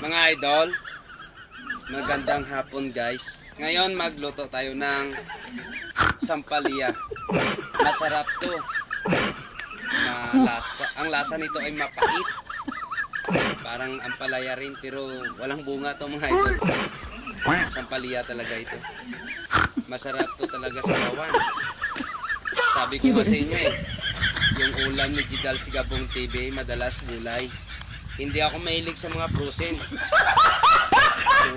Mga idol, magandang hapon guys. Ngayon magluto tayo ng sampalaya. Masarap to. Ang lasa nito ay mapait. Parang ampalaya rin pero walang bunga to mga idol. Sampalaya talaga ito. Masarap to talaga sa bawan. Sabi ko nga sa inyo yung ulam ni Jidal Sigabong TV madalas gulay. Hindi ako mahilig sa mga frozen.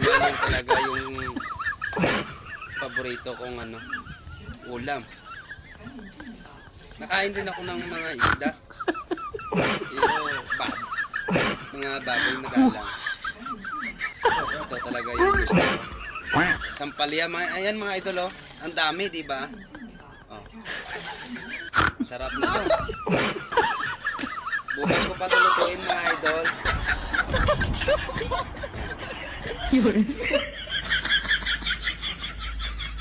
Gulay lang talaga yung paborito kong ulam. Nakain din ako ng mga isda. Pero mga baboy na galang. Ito talaga yung gusto ko. Sampalaya, ayan mga idol oh. Ang dami, di ba? Oh. Sarap na to. Bukas ko pa tulutuin mga idol.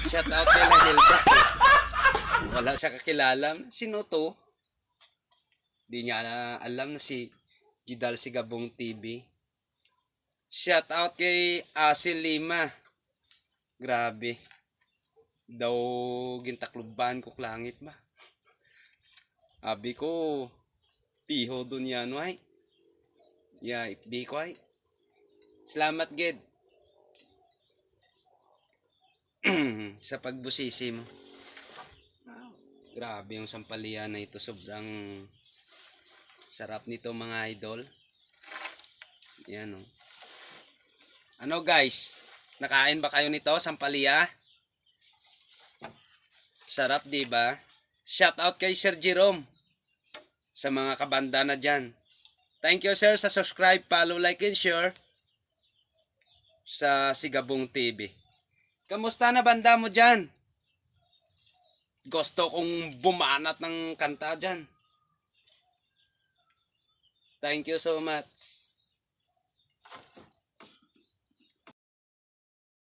Shout out kay La Hilda. Wala siya kakilala. Sino to? Di niya alam na si Jidal Sigabong TV. Shout out kay Asil Lima. Grabe. Daw gintakluban ko langit ba? Abi ko piho dun yan ay. Ya, ikbi ko ay. Salamat gid. Sa pagbusisi mo. Grabe yung sampalaya na ito. Sobrang sarap nito mga idol. Yan o. Ano guys? Nakain ba kayo nito? Sampalaya? Sarap diba? Shout out kay Sir Jerome. Sa mga kabanda na dyan. Thank you sir sa subscribe, follow, like, and share. Sa Sigabong TV. Kamusta na banda mo dyan? Gusto kong bumanat ng kanta dyan. Thank you so much.